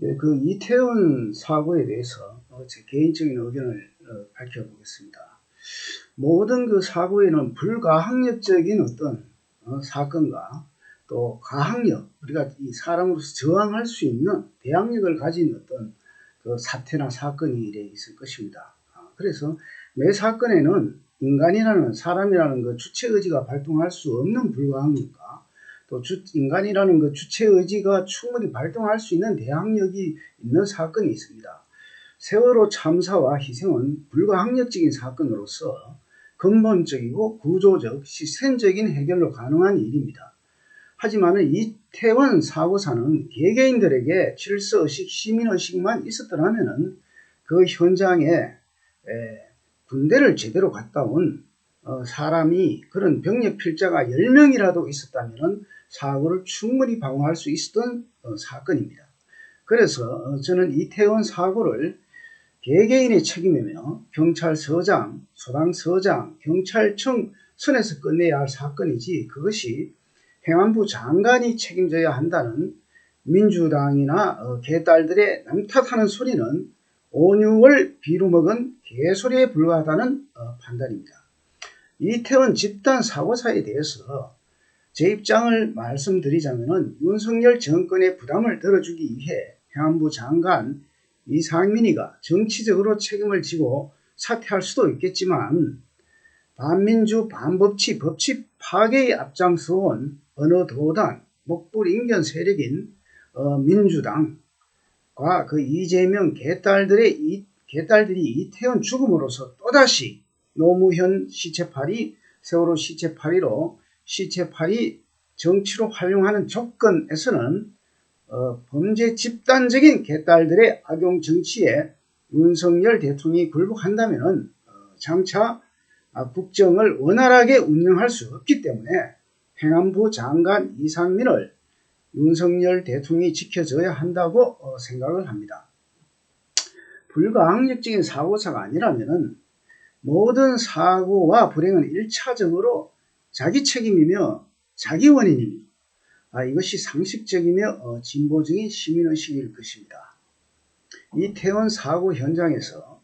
예, 그 이태원 사고에 대해서 제 개인적인 의견을 밝혀보겠습니다. 모든 그 사고에는 불가항력적인 어떤 사건과 또 가항력, 우리가 이 사람으로서 저항할 수 있는 대항력을 가진 어떤 그 사태나 사건이 있을 것입니다. 그래서 매 사건에는 인간이라는 사람이라는 그 주체의지가 발동할 수 없는 불가항력과 또 인간이라는 그 주체의지가 충분히 발동할 수 있는 대항력이 있는 사건이 있습니다. 세월호 참사와 희생은 불가항력적인 사건으로서 근본적이고 구조적, 시스템적인 해결로 가능한 일입니다. 하지만 이태원 사고사는 개개인들에게 질서의식, 시민의식만 있었더라면 그 현장에 군대를 제대로 갔다 온 사람이 그런 병력 필자가 10명이라도 있었다면 사고를 충분히 방어할 수 있었던 사건입니다. 그래서 저는 이태원 사고를 개개인의 책임이며 경찰서장, 소방서장, 경찰청 선에서 끝내야 할 사건이지 그것이 행안부 장관이 책임져야 한다는 민주당이나 개딸들의 남탓하는 소리는 온유월 비루먹은 개소리에 불과하다는 판단입니다. 이태원 집단 사고사에 대해서 제 입장을 말씀드리자면 윤석열 정권의 부담을 덜어주기 위해 행안부 장관 이상민이가 정치적으로 책임을 지고 사퇴할 수도 있겠지만 반민주 반법치 법치 파괴에 앞장서온 어느 도단 목불 인견 세력인 민주당과 그 이재명 개딸들이 이태원 죽음으로써 또다시 노무현 시체팔이 세월호 시체팔이로 시체팔이 정치로 활용하는 조건에서는 범죄 집단적인 개딸들의 악용 정치에 윤석열 대통령이 굴복한다면 장차 국정을 원활하게 운영할 수 없기 때문에 행안부 장관 이상민을 윤석열 대통령이 지켜줘야 한다고 생각을 합니다. 불가항력적인 사고사가 아니라면 모든 사고와 불행은 1차적으로 자기 책임이며 자기 원인입니다. 이것이 상식적이며 진보적인 시민의식일 것입니다. 이태원 사고 현장에서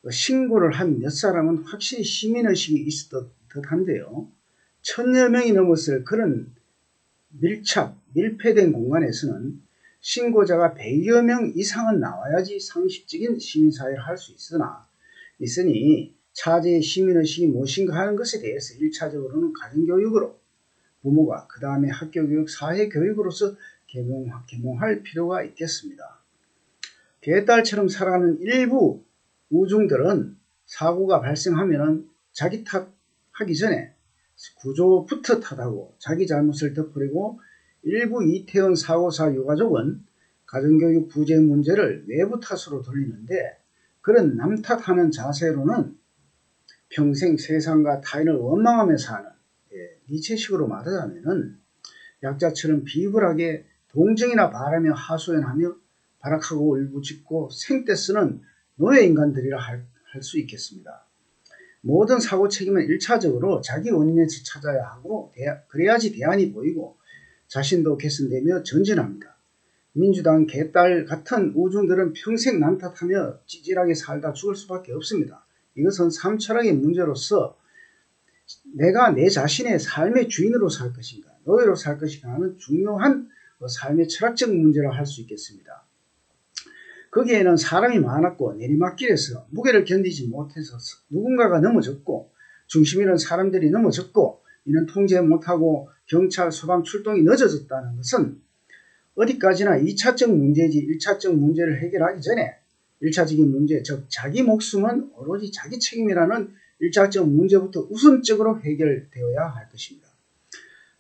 신고를 한 몇 사람은 확실히 시민의식이 있었던 듯한데요. 1000여 명이 넘었을 그런 밀폐된 공간에서는 신고자가 100여 명 이상은 나와야지 상식적인 시민사회를 할 수 있으니 차제의 시민의식이 무엇인가 하는 것에 대해서 1차적으로는 가정교육으로 부모가 그 다음에 학교교육, 사회교육으로서 계몽할 필요가 있겠습니다. 개딸처럼 살아가는 일부 우중들은 사고가 발생하면 자기 탓하기 전에 구조부터 탓하고 자기 잘못을 덮으려고 일부 이태원 사고사 유가족은 가정교육 부재 문제를 외부 탓으로 돌리는데 그런 남 탓하는 자세로는 평생 세상과 타인을 원망하며 사는 니체식으로 말하자면 약자처럼 비굴하게 동정이나 바라며 하소연하며 발악하고 울부짖고 생떼 쓰는 노예인간들이라 할 수 있겠습니다. 모든 사고 책임은 1차적으로 자기 원인에서 찾아야 하고 그래야지 대안이 보이고 자신도 개선되며 전진합니다. 민주당 개딸 같은 우중들은 평생 남 탓하며 찌질하게 살다 죽을 수밖에 없습니다. 이것은 삶 철학의 문제로서 내가 내 자신의 삶의 주인으로 살 것인가 노예로 살 것인가 하는 중요한 삶의 철학적 문제라 할 수 있겠습니다. 거기에는 사람이 많았고 내리막길에서 무게를 견디지 못해서 누군가가 넘어졌고 중심 있는 사람들이 넘어졌고 이는 통제 못하고 경찰 소방 출동이 늦어졌다는 것은 어디까지나 2차적 문제지 1차적 문제를 해결하기 전에 1차적인 문제 즉 자기 목숨은 오로지 자기 책임이라는 1차적 문제부터 우선적으로 해결되어야 할 것입니다.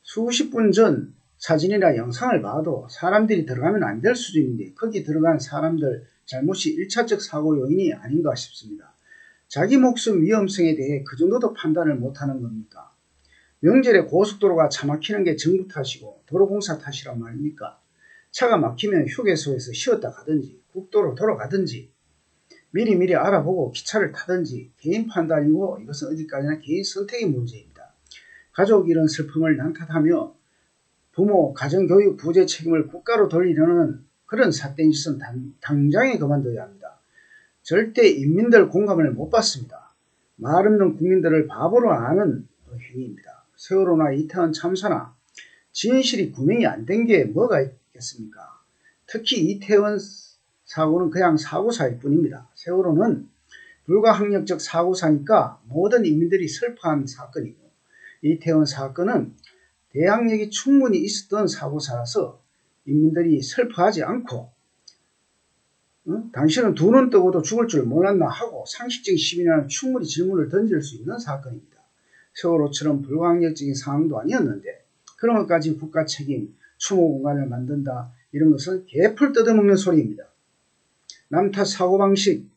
수십 분 전 사진이나 영상을 봐도 사람들이 들어가면 안 될 수준인데 거기 들어간 사람들 잘못이 1차적 사고 요인이 아닌가 싶습니다. 자기 목숨 위험성에 대해 그 정도도 판단을 못하는 겁니까? 명절에 고속도로가 차 막히는 게 정부 탓이고 도로공사 탓이란 말입니까? 차가 막히면 휴게소에서 쉬었다 가든지 국도로 돌아가든지 미리 알아보고 기차를 타든지 개인 판단이고 이것은 어디까지나 개인 선택의 문제입니다. 가족 이런 슬픔을 남탓하며 부모, 가정교육, 부재 책임을 국가로 돌리려는 그런 삿된 짓은 당장에 그만둬야 합니다. 절대 인민들 공감을 못 받습니다. 말 없는 국민들을 바보로 아는 행위입니다. 세월호나 이태원 참사나 진실이 구명이 안 된 게 뭐가 있겠습니까? 특히 이태원 사고는 그냥 사고사일 뿐입니다. 세월호는 불가항력적 사고사니까 모든 인민들이 슬퍼한 사건이고, 이태원 사건은 대항력이 충분히 있었던 사고사라서 인민들이 슬퍼하지 않고 당신은 두 눈 뜨고도 죽을 줄 몰랐나 하고 상식적인 시민이라면 충분히 질문을 던질 수 있는 사건입니다. 세월호처럼 불가항력적인 상황도 아니었는데 그런 것까지 국가 책임, 추모 공간을 만든다, 이런 것은 개풀 뜯어먹는 소리입니다. 남탓 사고방식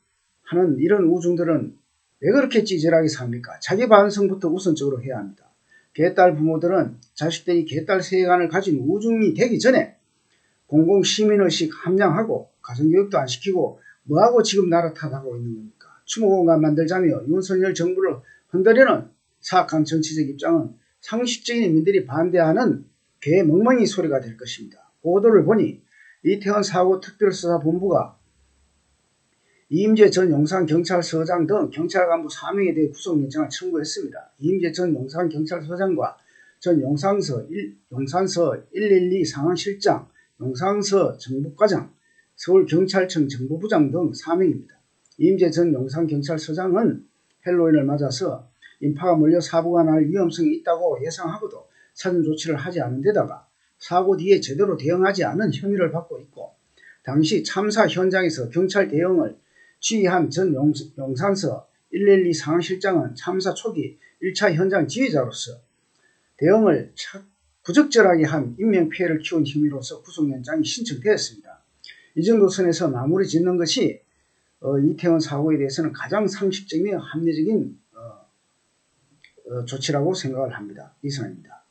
하는 이런 우중들은 왜 그렇게 찌질하게 삽니까? 자기 반성부터 우선적으로 해야 합니다. 개딸 부모들은 자식들이 개딸 세계관을 가진 우중이 되기 전에 공공시민의식 함양하고 가정교육도 안 시키고 뭐하고 지금 나라 탓하고 있는 겁니까? 추모공간 만들자며 윤석열 정부를 흔들려는 사악한 정치적 입장은 상식적인 인민들이 반대하는 개멍멍이 소리가 될 것입니다. 보도를 보니 이태원 사고 특별수사본부가 이임재 전 용산경찰서장 등 경찰 간부 4명에 대해 구속영장을 청구했습니다. 이임재 전 용산경찰서장과 전 용산서 112 상황실장, 용산서 정보과장, 서울경찰청 정보부장 등 4명입니다. 이임재 전 용산경찰서장은 헬로윈을 맞아서 인파가 몰려 사고가 날 위험성이 있다고 예상하고도 사전 조치를 하지 않은 데다가 사고 뒤에 제대로 대응하지 않은 혐의를 받고 있고, 당시 참사 현장에서 경찰 대응을 지휘한 전 용산서 112 상황실장은 참사 초기 1차 현장 지휘자로서 대응을 부적절하게 한 인명피해를 키운 혐의로서 구속영장이 신청되었습니다. 이 정도 선에서 마무리 짓는 것이 이태원 사고에 대해서는 가장 상식적이며 합리적인 조치라고 생각을 합니다. 이상입니다.